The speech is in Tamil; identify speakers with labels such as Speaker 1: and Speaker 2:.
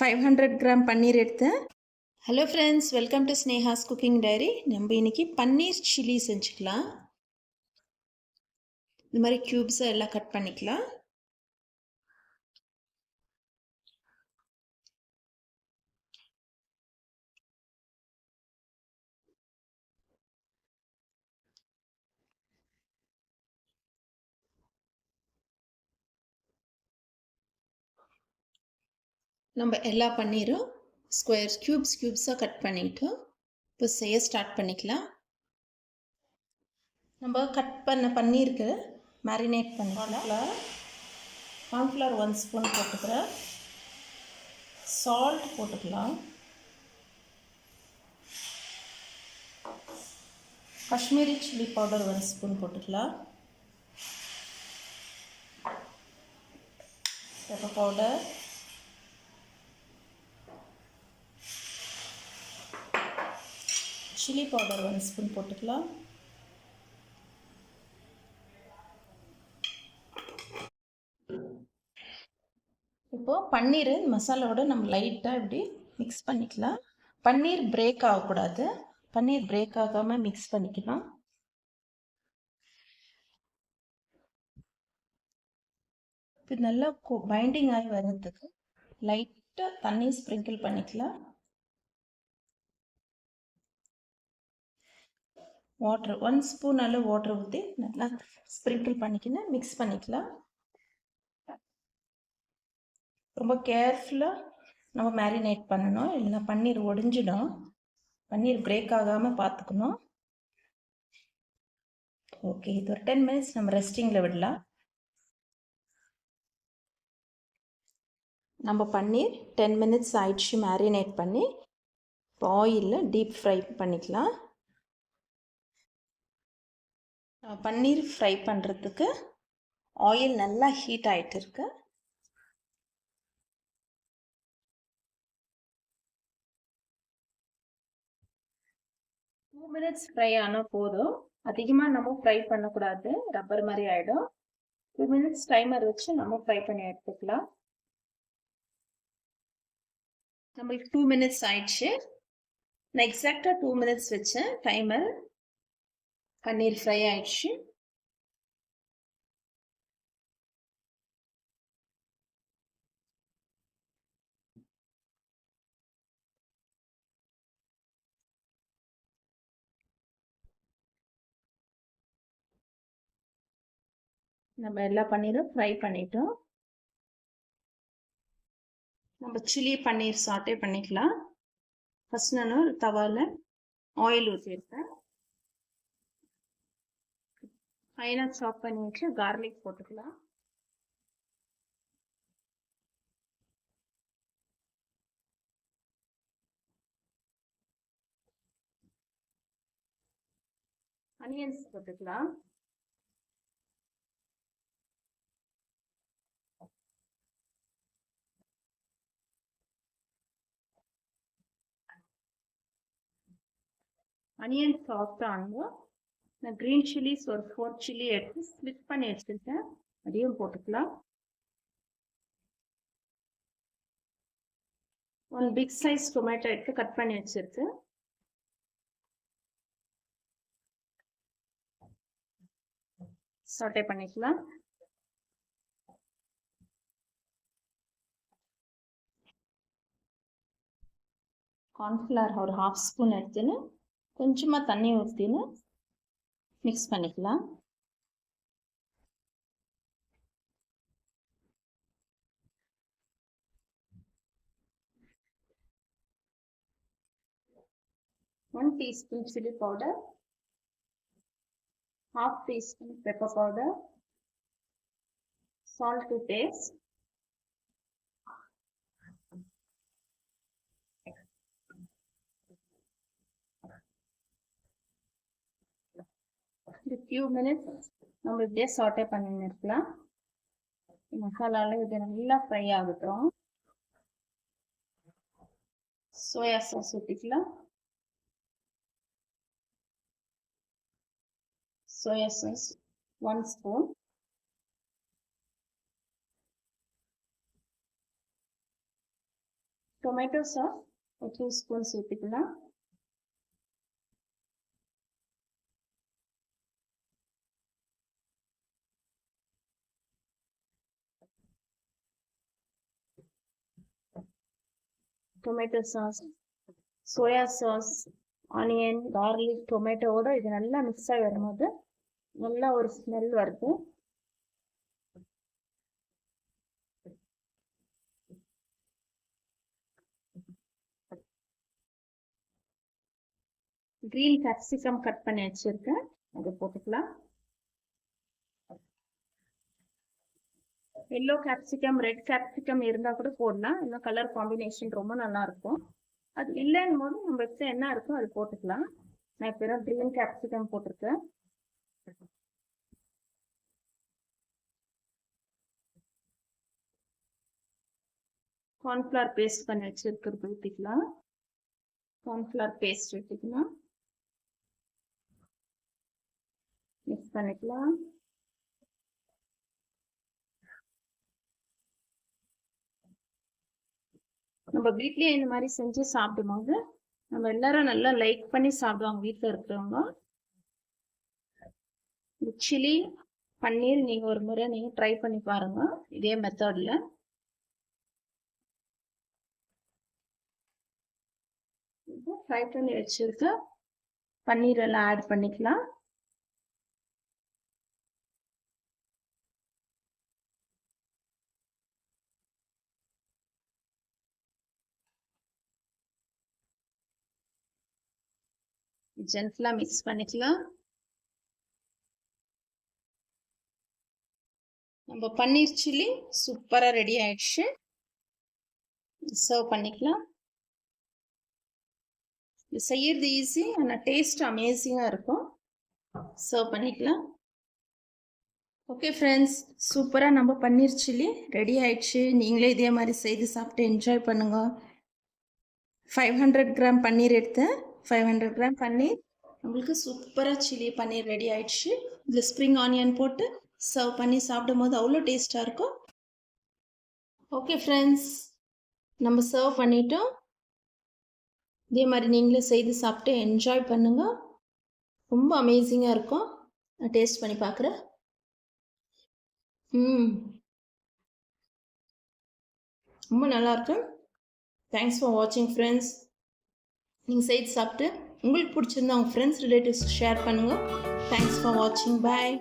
Speaker 1: 500 கிராம் பன்னீர் எடுத்தேன். Hello friends, welcome to Sneha's cooking diary. நம்ம இன்னைக்கு பன்னீர் சில்லி செஞ்சுக்கலாம். இந்த மாதிரி க்யூப்ஸை எல்லாம் கட் பண்ணிக்கலாம். நம்ம எல்லா பன்னீரும் க்யூப்ஸாக கட் பண்ணிட்டோம். இப்போ செய்ய ஸ்டார்ட் பண்ணிக்கலாம். நம்ம கட் பண்ண பன்னீருக்கு மேரினேட் பண்ணிக்கலாம். கார்ன்ஃப்ளவர் 1 ஸ்பூன் போட்டுக்கிறேன். சால்ட் போட்டுக்கலாம். காஷ்மீரி சில்லி பவுடர் 1 ஸ்பூன் போட்டுக்கலாம். Pepper powder, chilli powder 1 spoon போட்டுக்கலாம். இப்போது பன்னீர் மசாலாவோட நம்ம லைட்டாக இப்படி மிக்ஸ் பண்ணிக்கலாம். பன்னீர் பிரேக் ஆகக்கூடாது. பன்னீர் பிரேக் ஆகாமல் மிக்ஸ் பண்ணிக்கலாம். இது நல்லா பைண்டிங் ஆகி வர்றதுக்கு லைட்டாக தண்ணி ஸ்ப்ரிங்கிள் பண்ணிக்கலாம். வாட்டர் 1 ஸ்பூன் அளவு வாட்டர் ஊற்றி நல்லா ஸ்ப்ரிங்கிள் பண்ணிக்கின்னு மிக்ஸ் பண்ணிக்கலாம். ரொம்ப கேர்ஃபுல்லாக நம்ம மேரினேட் பண்ணணும், இல்லைன்னா பன்னீர் ஒடிஞ்சிடும். பன்னீர் பிரேக் ஆகாமல் பார்த்துக்கணும். ஓகே, இது ஒரு 10 மினிட்ஸ் நம்ம ரெஸ்டிங்கில் விடலாம். நம்ம பன்னீர் 10 மினிட்ஸ் ஆயிடுச்சு மேரினேட் பண்ணி. இப்போ ஆயிலில் டீப் ஃப்ரை பண்ணிக்கலாம். பன்னீர் ஃப்ரை பண்ணுறதுக்கு ஆயில் நல்லா ஹீட் ஆகிட்டு இருக்கு. மினிட்ஸ் ஃப்ரை ஆனால் போதும். அதிகமாக நம்ம ஃப்ரை பண்ணக்கூடாது, ரப்பர் மாதிரி ஆகிடும். 2 மினிட்ஸ் டைமர் வச்சு நம்ம ஃப்ரை பண்ணி எடுத்துக்கலாம். நம்மளுக்கு 2 மினிட்ஸ் ஆயிடுச்சு. நான் எக்ஸாக்டாக 2 மினிட்ஸ் வச்சேன் டைமர். பன்னீர் ஃப்ரை ஆயிடுச்சு. நம்ம எல்லா பன்னீரும் ஃப்ரை பண்ணிட்டோம். நம்ம சில்லி பன்னீர் சாட்டே பண்ணிக்கலாம். ஃபர்ஸ்ட் நான் ஒரு தவாவில் ஆயில் ஊற்றிருக்கேன். ஃபைனாக சாப் பண்ணி வச்சு கார்லிக் போட்டுக்கலாம். அனியன்ஸ் போட்டுக்கலாம். அனியன் சாஃப்ட் ஆனதும் நான் க்ரீன் சில்லிஸ் ஒரு 4 சில்லி எடுத்து ஸ்ப்ளிட் பண்ணி வச்சுருக்கேன், அதையும் போட்டுக்கலாம். 1 பிக் சைஸ் டொமேட்டோ எடுத்து கட் பண்ணி வச்சுருக்கு. சாட்டே பண்ணிக்கலாம். கார்ன்ஃப்ளவர் ஒரு 1/2 ஸ்பூன் எடுத்துன்னு கொஞ்சமாக தண்ணி ஊற்றின்னு மிக்ஸ் பண்ணிக்கலாம். One teaspoon chili powder, 1/2 teaspoon pepper powder, salt to taste, a few minutes நம்ம இப்படியே சாட்டே பண்ணி இருக்கலாம். மசாலால இது நல்லா ஃப்ரை ஆகட்டும். சோயா சாஸ் ஊற்றிக்கலாம். Soya sauce 1 spoon, tomato sauce ஒரு 2 ஸ்பூன் சேர்த்துக்கலாம். Tomato sauce, soya sauce, onion, garlic, டொமேட்டோவோட இது நல்லா மிக்ஸ் ஆகி வரும்போது நல்லா ஒரு ஸ்மெல் வருது. கிரீன் கேப்சிகம் கட் பண்ணி வச்சிருக்கேன், அதை போட்டுக்கலாம். எல்லோ கேப்சிகம், ரெட் கேப்சிகம் இருந்தால் கூட போடலாம், இன்னும் கலர் காம்பினேஷன் ரொம்ப நல்லா இருக்கும். அது இல்லைன்னு போது நம்ம வச்சு என்ன இருக்கோ அது போட்டுக்கலாம். நான் இப்போ கிரீன் கேப்சிகம் போட்டிருக்கேன். கார்ன்ஃப்ளவர் பேஸ்ட் பண்ணி வச்சிருக்கிறது ஊற்றிக்கலாம். கார்ன்ஃப்ளவர் பேஸ்ட் ஊற்றிக்கலாம், மிக்ஸ் பண்ணிக்கலாம். நம்ம வீட்லயே இந்த மாதிரி செஞ்சு சாப்பிடும்போது நம்ம எல்லாரும் நல்லா லைக் பண்ணி சாப்பிடுவாங்க வீட்டில் இருக்கிறவங்க. இந்த சில்லி பன்னீர் நீங்கள் ஒரு முறை நீங்கள் ட்ரை பண்ணி பாருங்க இதே மெத்தடில். ஃப்ரை பண்ணி வச்சிருக்க பன்னீர் எல்லாம் ஆட் பண்ணிக்கலாம். ஜென்ட்லா மிக்ஸ் பண்ணிக்கலாம். நம்ம பன்னீர் சில்லி சூப்பராக ரெடி ஆயிடுச்சு. சர்வ் பண்ணிக்கலாம். இது செய்யறது ஈஸி, ஆனால் டேஸ்ட் அமேசிங்காக இருக்கும். சர்வ் பண்ணிக்கலாம். ஓகே ஃப்ரெண்ட்ஸ், சூப்பராக நம்ம பன்னீர் சில்லி ரெடி ஆயிடுச்சு. நீங்களே இதே மாதிரி செய்து சாப்பிட்டு என்ஜாய் பண்ணுங்க. 500 கிராம் பன்னீர் எடுத்தேன். 500 கிராம் பன்னீர் நம்மளுக்கு சூப்பராக சில்லி பன்னீர் ரெடி ஆயிடுச்சு. இதில் ஸ்ப்ரிங் ஆனியன் போட்டு சர்வ் பண்ணி சாப்பிடும் போது அவ்வளோ டேஸ்ட்டாக இருக்கும். ஓகே ஃப்ரெண்ட்ஸ், நம்ம சர்வ் பண்ணிட்டோம். இதே மாதிரி நீங்களே செய்து சாப்பிட்டு என்ஜாய் பண்ணுங்க. ரொம்ப அமேசிங்காக இருக்கும். நான் டேஸ்ட் பண்ணி பார்க்குறேன். ரொம்ப நல்லாயிருக்கு. தேங்க்ஸ் ஃபார் வாட்சிங் ஃப்ரெண்ட்ஸ். நீங்கள் செய்து சாப்பிட்டு உங்களுக்கு பிடிச்சிருந்தா உங்கள் ஃப்ரெண்ட்ஸ் ரிலேட்டிவ்ஸ்க்கு ஷேர் பண்ணுங்கள். தேங்க்ஸ் ஃபார் வாட்சிங். பாய்.